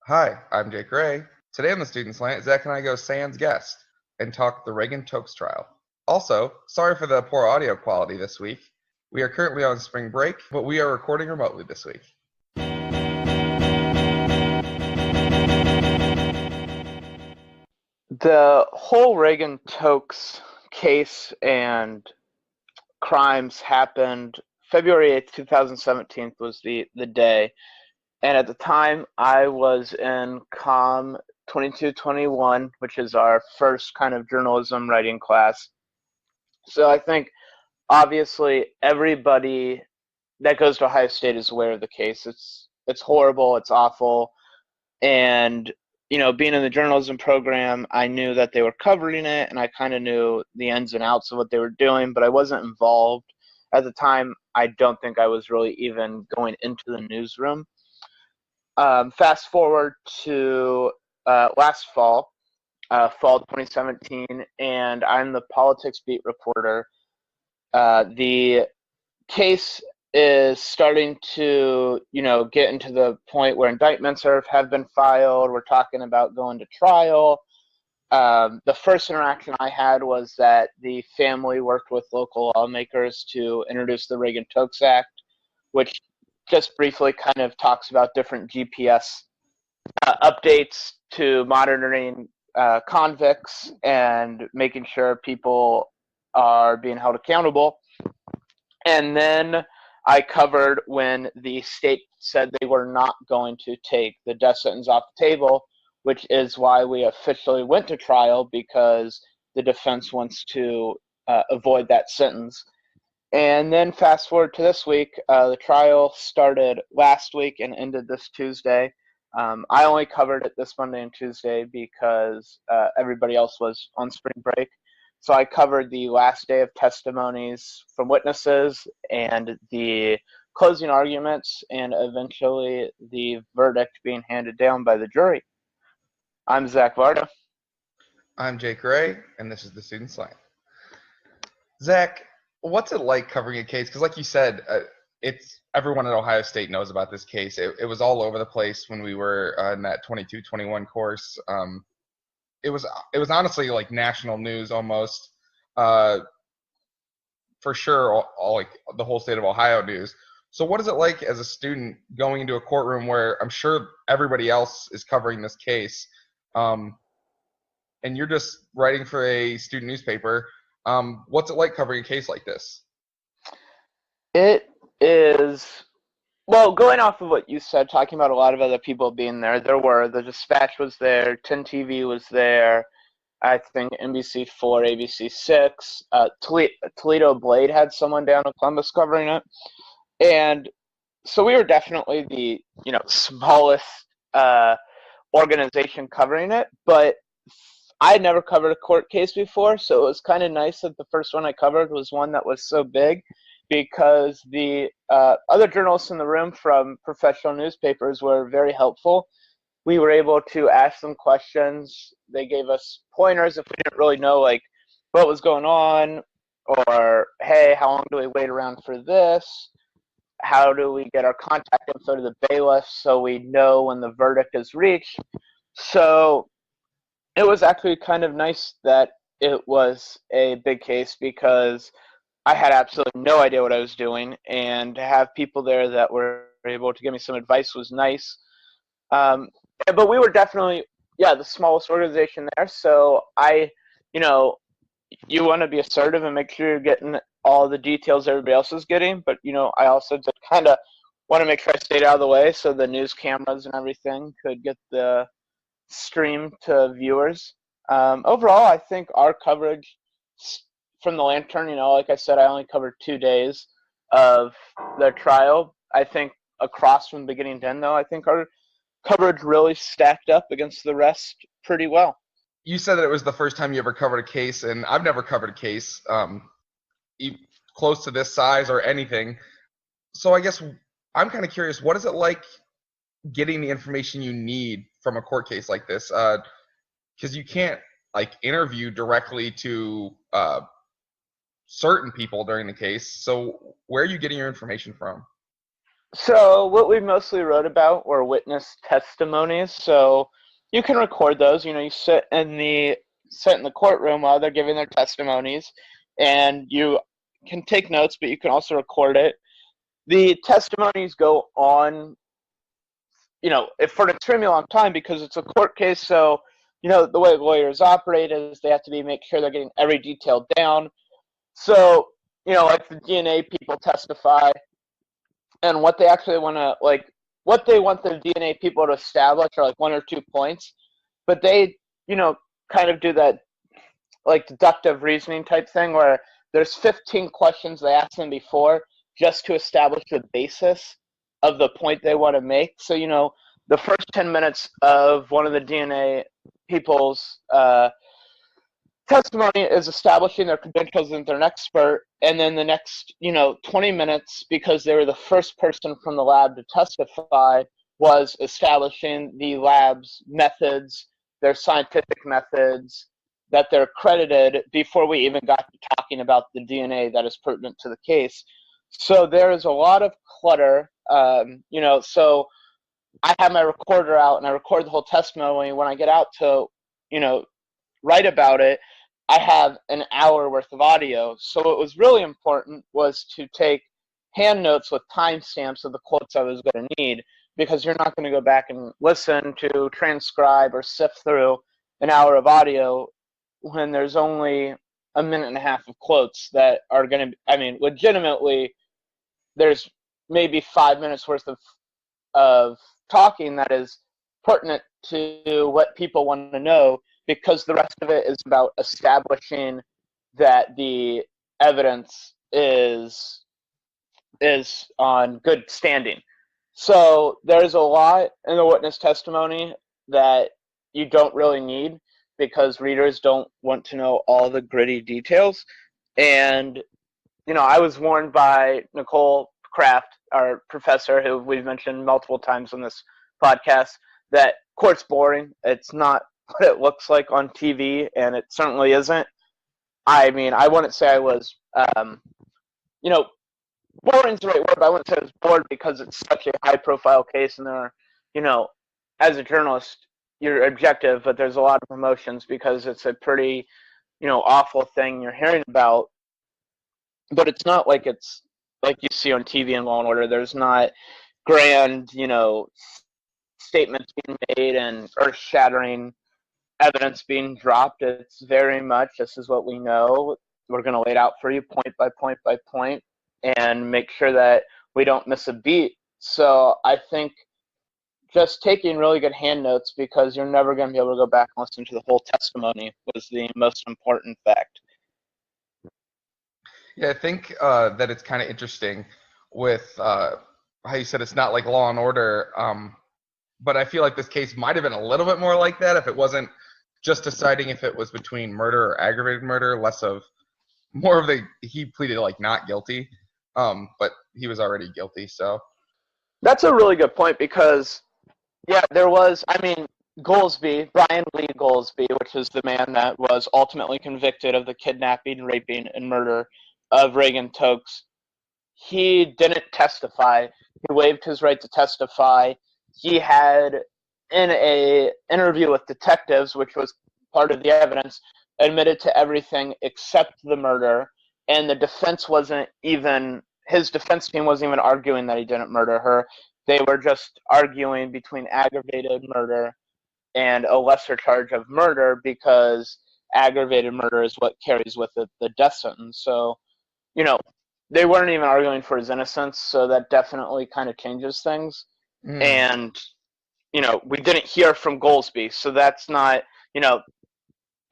Hi, I'm Jake Ray. Today on the Student Slant, Zach and I go sans guest and talk the Reagan Tokes trial. Also, sorry for the poor audio quality this week. We are currently on spring break, but we are recording remotely this week. The whole Reagan Tokes case and crimes happened February 8th, 2017 was the day. And at the time, I was in COM 2221, which is our first kind of journalism writing class. So I think obviously everybody that goes to Ohio State is aware of the case. It's horrible, it's awful, and being in the journalism program, I knew that they were covering it, and I kind of knew the ins and outs of what they were doing, but I wasn't involved at the time. I don't think I was really even going into the newsroom. Fast forward to last fall, fall 2017, and I'm the politics beat reporter. The case is starting to, get into the point where indictments have been filed. We're talking about going to trial. The first interaction I had was that the family worked with local lawmakers to introduce the Reagan Tokes Act, which just briefly kind of talks about different GPS updates to monitoring convicts and making sure people are being held accountable. And then I covered when the state said they were not going to take the death sentence off the table, which is why we officially went to trial, because the defense wants to avoid that sentence. And then fast forward to this week, the trial started last week and ended this Tuesday. I only covered it this Monday and Tuesday because everybody else was on spring break. So I covered the last day of testimonies from witnesses and the closing arguments and eventually the verdict being handed down by the jury. I'm Zach Varda. I'm Jake Ray, and this is the Student Slant. Zach, what's it like covering a case? Because like you said, it's everyone at Ohio State knows about this case. It was all over the place when we were in that 22-21 course. It was honestly like national news almost, for sure, all like the whole state of Ohio news. So what is it like as a student going into a courtroom where I'm sure everybody else is covering this case, and you're just writing for a student newspaper? What's it like covering a case like this? It is, well, going off of what you said, talking about a lot of other people being there, the Dispatch was there, 10 TV was there, I think NBC4, ABC6, Toledo Blade had someone down in Columbus covering it. And so we were definitely the, smallest organization covering it, but I had never covered a court case before, so it was kind of nice that the first one I covered was one that was so big, because the other journalists in the room from professional newspapers were very helpful. We were able to ask them questions. They gave us pointers if we didn't really know like what was going on, or hey, how long do we wait around for this? How do we get our contact info to the bailiff so we know when the verdict is reached? So it was actually kind of nice that it was a big case, because I had absolutely no idea what I was doing, and to have people there that were able to give me some advice was nice. But we were definitely, the smallest organization there. So you want to be assertive and make sure you're getting all the details everybody else is getting. But, I also just kind of want to make sure I stayed out of the way so the news cameras and everything could get the stream to viewers. Overall, I think our coverage from the Lantern, like I said, I only covered 2 days of the trial. I think across from beginning to end, though, I think our coverage really stacked up against the rest pretty well. You said that it was the first time you ever covered a case, and I've never covered a case close to this size or anything. So I guess I'm kind of curious, what is it like getting the information you need from a court case like this? Because you can't like interview directly to certain people during the case. So where are you getting your information from? So what we mostly wrote about were witness testimonies. So you can record those. You sit in the courtroom while they're giving their testimonies, and you can take notes, but you can also record it. The testimonies go on, for an extremely long time because it's a court case. So the way lawyers operate is they have to make sure they're getting every detail down. So like the DNA people testify, and what they actually want to what they want the DNA people to establish are like one or two points, but they kind of do that like deductive reasoning type thing where there's 15 questions they ask them before just to establish the basis of the point they want to make. So the first 10 minutes of one of the DNA people's testimony is establishing their credentials as an expert, and then the next 20 minutes, because they were the first person from the lab to testify, was establishing the lab's methods, their scientific methods, that they're credited before we even got to talking about the DNA that is pertinent to the case. So there is a lot of clutter. So I have my recorder out and I record the whole testimony. When I get out to write about it, I have an hour worth of audio. So what was really important was to take hand notes with timestamps of the quotes I was going to need, because you're not going to go back and listen to, transcribe, or sift through an hour of audio when there's only a minute and a half of quotes that are going to, legitimately, there's maybe 5 minutes worth of talking that is pertinent to what people want to know, because the rest of it is about establishing that the evidence is on good standing. So there's a lot in the witness testimony that you don't really need, because readers don't want to know all the gritty details. And I was warned by Nicole Kraft, our professor, who we've mentioned multiple times on this podcast, that court's boring. It's not what it looks like on TV, and it certainly isn't. I wouldn't say I was, boring's the right word, but I wouldn't say I was bored, because it's such a high-profile case, and there are, as a journalist, you're objective, but there's a lot of emotions because it's a pretty, awful thing you're hearing about. But it's not like it's like you see on TV in Law and Order. There's not grand, statements being made and earth-shattering evidence being dropped. It's very much, this is what we know. We're going to lay it out for you point by point by point and make sure that we don't miss a beat. So I think just taking really good hand notes, because you're never going to be able to go back and listen to the whole testimony, was the most important fact. Yeah, I think that it's kind of interesting with how you said it's not like Law and Order, but I feel like this case might have been a little bit more like that if it wasn't just deciding if it was between murder or aggravated murder, more of he pleaded like not guilty, but he was already guilty, so. That's a really good point, because, yeah, there was, Goldsby, Brian Lee Goldsby, which is the man that was ultimately convicted of the kidnapping, raping, and murder of Reagan Tokes. He didn't testify. He waived his right to testify. He had, in a interview with detectives, which was part of the evidence, admitted to everything except the murder, and the defense his defense team wasn't even arguing that he didn't murder her. They were just arguing between aggravated murder and a lesser charge of murder, because aggravated murder is what carries with it the death sentence. So, they weren't even arguing for his innocence, so that definitely kind of changes things. And, we didn't hear from Goldsby, so that's not,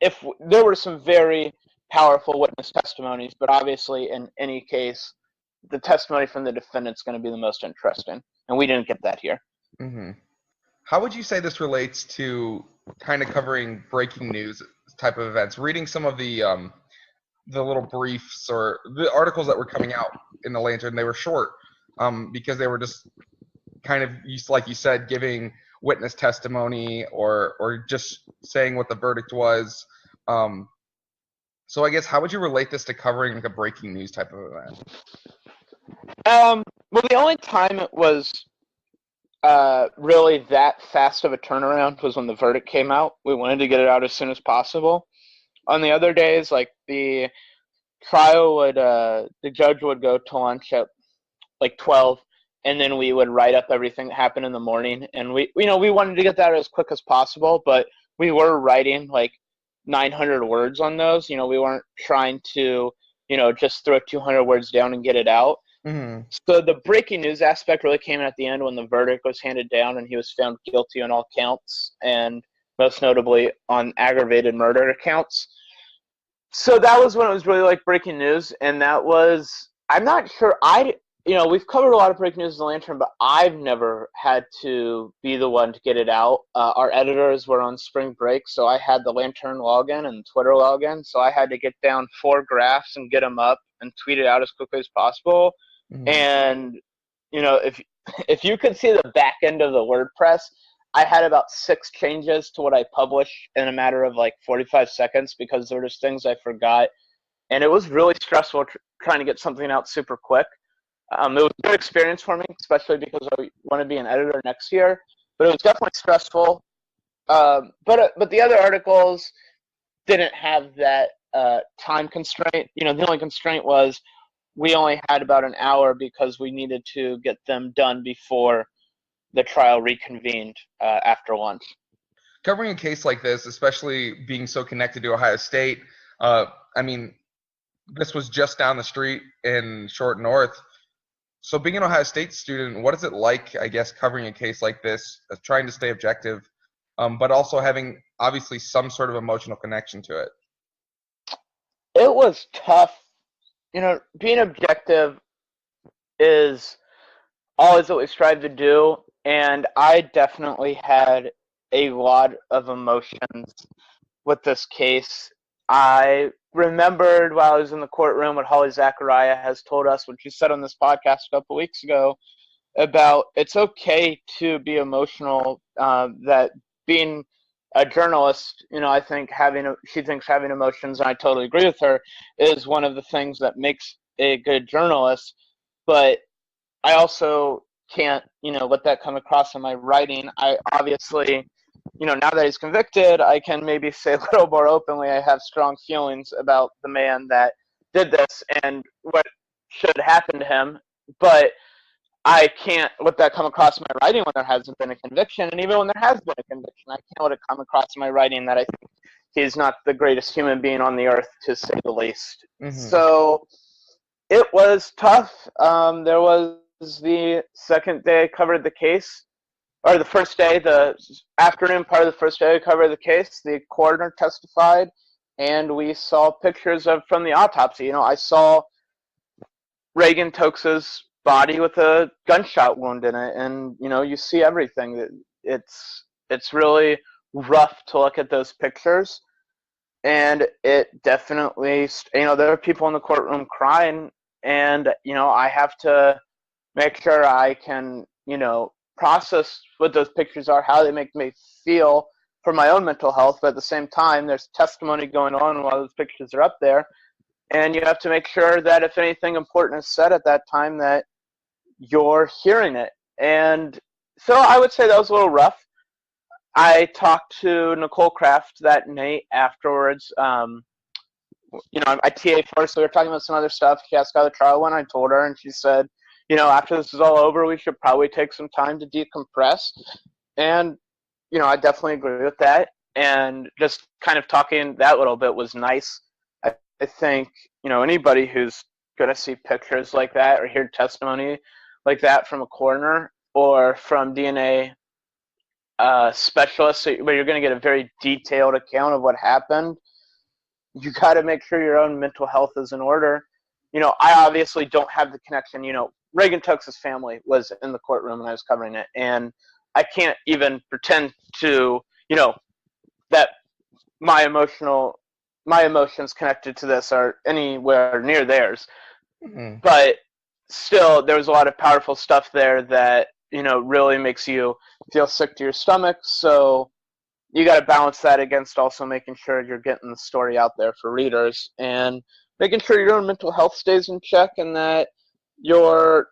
if there were some very powerful witness testimonies, but obviously in any case, the testimony from the defendant's going to be the most interesting, and we didn't get that here. Mm-hmm. How would you say this relates to kind of covering breaking news type of events? Reading some of the little briefs or the articles that were coming out in the Lantern, they were short because they were just kind of, like you said, giving witness testimony or just saying what the verdict was. So I guess how would you relate this to covering like a breaking news type of event? Well, the only time it was really that fast of a turnaround was when the verdict came out. We wanted to get it out as soon as possible. On the other days, like the trial would, the judge would go to lunch at like 12, and then we would write up everything that happened in the morning. And we wanted to get that as quick as possible, but we were writing like 900 words on those. We weren't trying to, just throw 200 words down and get it out. Mhm. So the breaking news aspect really came in at the end when the verdict was handed down and he was found guilty on all counts, and most notably on aggravated murder counts. So that was when it was really like breaking news, and that was, I'm not sure, we've covered a lot of breaking news in the Lantern, but I've never had to be the one to get it out. Our editors were on spring break, so I had the Lantern login and Twitter login, so I had to get down 4 graphs and get them up and tweet it out as quickly as possible. Mhm. And if you could see the back end of the WordPress, I had about 6 changes to what I published in a matter of like 45 seconds because there were just things I forgot, and it was really stressful trying to get something out super quick. It was a good experience for me, especially because I want to be an editor next year. But it was definitely stressful. But the other articles didn't have that time constraint. The only constraint was we only had about an hour because we needed to get them done before the trial reconvened after lunch. Covering a case like this, especially being so connected to Ohio State, I mean, this was just down the street in Short North. So being an Ohio State student, what is it like, I guess, covering a case like this, trying to stay objective, but also having obviously some sort of emotional connection to it? It was tough. Being objective is always what we strive to do, and I definitely had a lot of emotions with this case. I remembered while I was in the courtroom what Holly Zachariah has told us, what she said on this podcast a couple weeks ago, about it's okay to be emotional. That being a journalist, I think she thinks having emotions, and I totally agree with her, is one of the things that makes a good journalist. But I also can't, let that come across in my writing. I obviously, now that he's convicted, I can maybe say a little more openly I have strong feelings about the man that did this and what should happen to him. But I can't let that come across in my writing when there hasn't been a conviction. And even when there has been a conviction, I can't let it come across in my writing that I think he's not the greatest human being on the earth, to say the least. Mm-hmm. So it was tough. There was the second day I covered the case, or the first day, the afternoon part of the first day I covered the case. The coroner testified, and we saw pictures from the autopsy. I saw Reagan Tokes' body with a gunshot wound in it, and you see everything. It's really rough to look at those pictures, and it definitely, there are people in the courtroom crying, and I have to make sure I can process what those pictures are, how they make me feel for my own mental health. But at the same time, there's testimony going on while those pictures are up there, and you have to make sure that if anything important is said at that time, that you're hearing it. And so I would say that was a little rough. I talked to Nicole Kraft that night afterwards. I TA first, so we were talking about some other stuff. She asked how the trial went. I told her, and she said, after this is all over, we should probably take some time to decompress. And, I definitely agree with that. And just kind of talking that little bit was nice. I think, anybody who's going to see pictures like that or hear testimony like that from a coroner or from DNA specialists, where you're going to get a very detailed account of what happened, you got to make sure your own mental health is in order. I obviously don't have the connection. Reagan Tokes' family was in the courtroom when I was covering it, and I can't even pretend to, that my emotions connected to this are anywhere near theirs. Mm-hmm. But still, there was a lot of powerful stuff there that, really makes you feel sick to your stomach. So you got to balance that against also making sure you're getting the story out there for readers and making sure your own mental health stays in check, and that you're,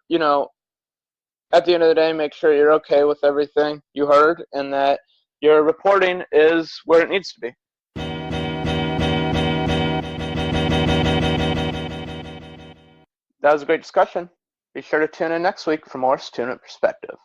at the end of the day, make sure you're okay with everything you heard and that your reporting is where it needs to be. That was a great discussion. Be sure to tune in next week for more Student Perspective.